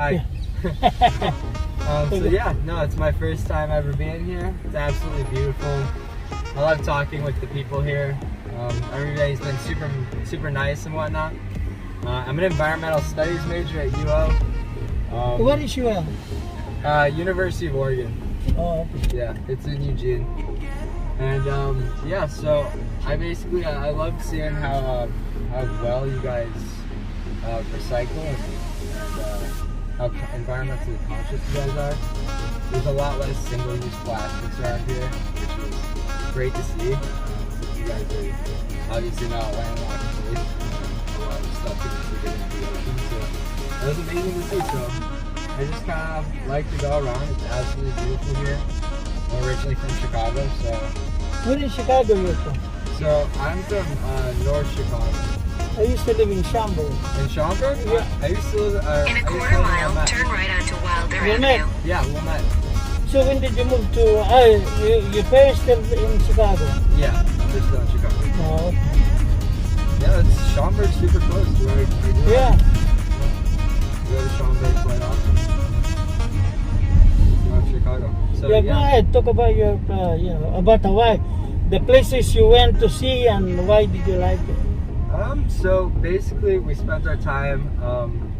Hi. So yeah, no, it's my first time ever being here. It's absolutely beautiful. I love talking with the people here. Everybody's been super nice and whatnot. I'm an environmental studies major at UO. What is UO? University of Oregon. Oh, Yeah, it's in Eugene. And yeah, so I basically I love seeing how well you guys recycle and how environmentally conscious you guys are. There's a lot less single-use plastics around here, which is great to see. Since you guys are obviously not landlocked states, a lot of stuff gets get into the ocean. So that was amazing to see. So I just kind of like to go around. It's absolutely beautiful here. I'm originally from Chicago, so. where in Chicago you're from? So I'm from North Chicago. I used to live in Schaumburg. In Schaumburg? Yeah. I used to live. In a quarter mile, turn right onto Wilder Wilmette. Avenue. Yeah, Wilmette. So when did you move to, your parents still in Chicago? Yeah, they're still in Chicago. Oh, Yeah, it's Schaumburg's super close to where I grew up. yeah. Go to Schaumburg quite often. North Chicago. So Yeah, go ahead. Talk about your, about Hawaii. The places you went to see and why did you like it? So basically we spent our time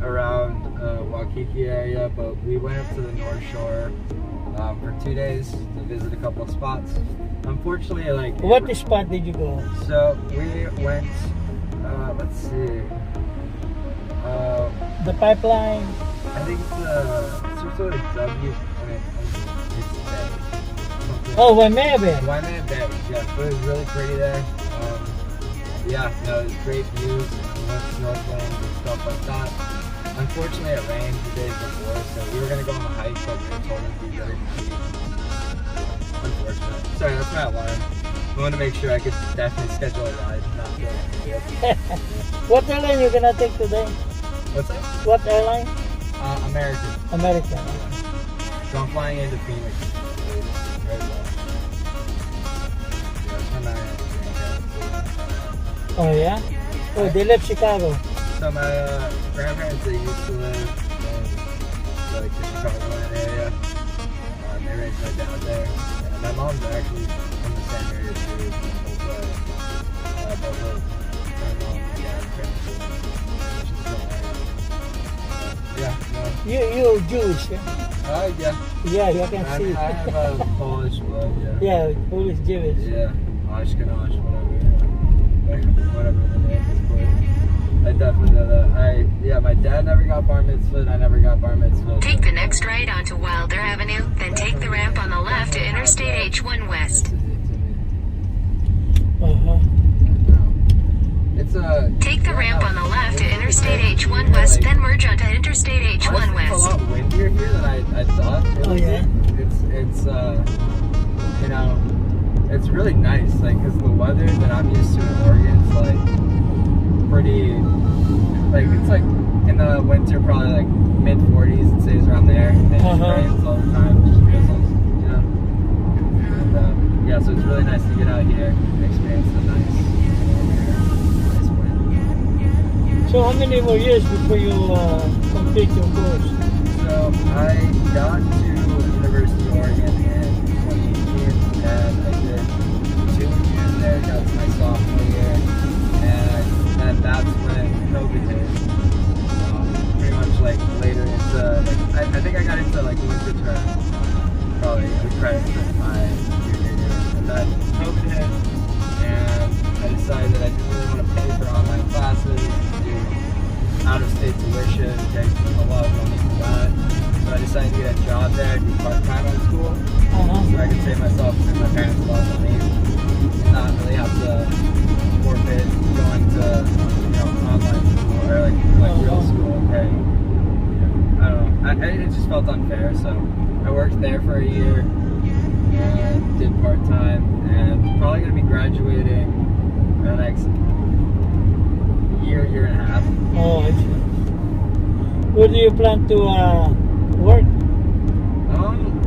around Waikiki area, but we went up to the North Shore for 2 days to visit a couple of spots. Unfortunately, like What spot did you go? so we went. Let's see. The pipeline? I think it's some sort of W. I mean, it's Bay. Something. Oh, Waimea. Waimea Bay. Yeah, it was really pretty there. Yeah, no, it was great views. We went snorkeling and stuff like that. Unfortunately, it rained 2 days before, so we were gonna go on a hike, but we were told it'd be very pretty. Unfortunate. Sorry, that's my alarm. I wanted to make sure I could definitely schedule a ride, not feel like an idiot. What airline you gonna take today? What's that? What airline? American. American. So I'm flying into Phoenix. Very well. Yeah, that's my Marriott. Oh, yeah? Oh, they left Chicago. So my grandparents, they used to live in like the Chicagoland area. They raised my dad there. And my mom's actually from the same area too. Both of my mom and dad's parents live in yeah, no. You're Jewish, yeah? Yeah. Yeah, I can see. I have Polish blood, yeah. Yeah, Polish Jewish. Yeah, Ashkenaz, whatever the name is for it. I definitely know that. My dad never got bar mitzvahed, I never got bar mitzvahed. Take the next right onto Wilder Avenue, then take the ramp on the left to Interstate H1 West. Uh-huh. It's a... Take the ramp on the left to Interstate H1 West, then merge onto Interstate H1 Honestly, it's a West. lot windier here than I thought. Oh, yeah? It's it's really nice, like, because the weather that I'm used to in Oregon is like pretty, like, it's like in the winter probably like mid 40s, it stays around there, and it just rains all the time, just drizzles, you know. And yeah, so it's really nice to get out here and experience the nice wind. So how many more years before you complete your course? So I got to University of Oregon in 2018, and I did 2 years there, got to my sophomore year, and then that's when COVID hit. Pretty much like later into, like, I think I got into like winter term, probably the credits of my junior year, and then COVID hit, and I decided that I didn't really want to pay for online classes, do out-of-state tuition, take a lot of money for that. So I decided to get a job there, do part-time on school, so I could save myself and my parents a lot of money, and not really have to forfeit going to, online school or like real school and pay. I don't know. It just felt unfair, so I worked there for a year and did part-time, and probably gonna be graduating in the next year and a half. Oh, I see. Where do you plan to work?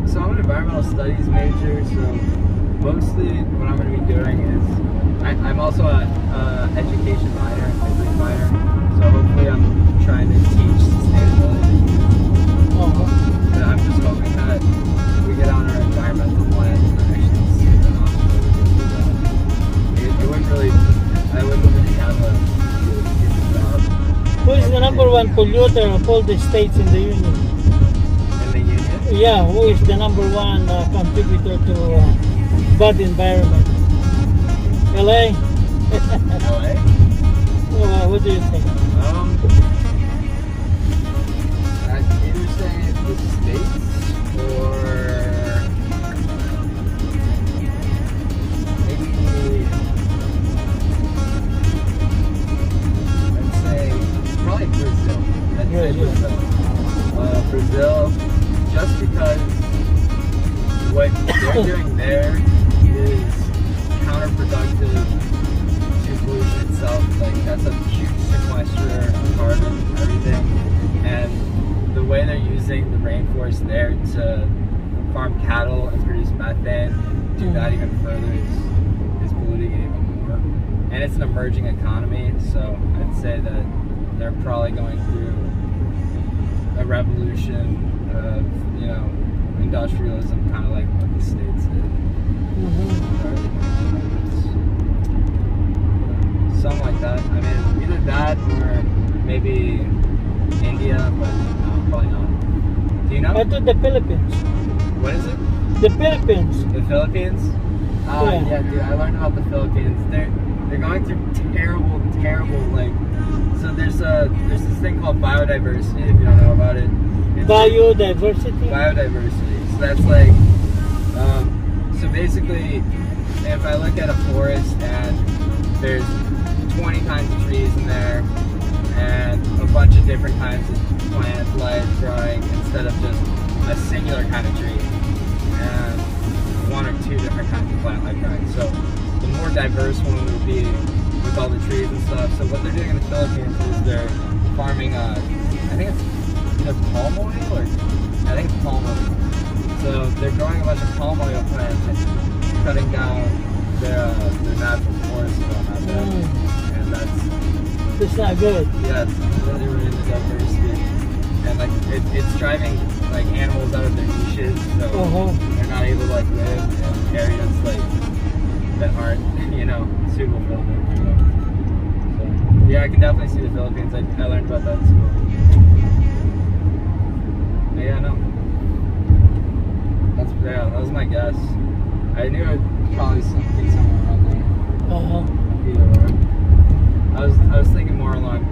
So I'm an environmental studies major, so mostly what I'm going to be doing is, I'm also an education minor and physics minor, so hopefully I'm trying to teach sustainability the number one polluter of all the states in the union? In the union? Yeah, who is the number one contributor to bad environment? LA? LA? What do you think? I'd either say the States or maybe I'd say probably Brazil. I'd say Brazil. Brazil, just because what they're doing there is counterproductive to pollution itself. Like, that's a huge sequester of carbon and everything. And the way they're using the rainforest there to farm cattle and produce methane, do that even further is polluting it even more. And it's an emerging economy, so I'd say that they're probably going through a revolution of, you know, industrialism, kind of like what the States did. Something like that. I mean, either that or maybe India, but no, probably not. Do you know? I thought the Philippines. What is it? The Philippines. The Philippines? Yeah. Dude, I learned about the Philippines. They're going through terrible, like, so there's this thing called biodiversity, if you don't know about it. It's Biodiversity? Biodiversity. So that's like, so basically, if I look at a forest and there's 20 kinds of trees in there and a bunch of different kinds of plant life growing instead of just a singular kind of tree and one or two different kinds of plant life growing. So the more diverse one would be with all the trees and stuff. So what they're doing in the Philippines is they're farming, I think it's either palm oil or, I think it's palm oil. So they're growing a bunch of palm oil plants and cutting down their natural forests and whatnot there. And It's not good. yeah, it's really ruining the diversity. And like, it's driving like animals out of their niches, so they're not able to like live in areas like that aren't, you know, suitable for them. You know? So, yeah, I can definitely see the Philippines. I learned about that in school. But yeah, no. That was my guess. I knew it would probably be somewhere around there. Either way. I was thinking more along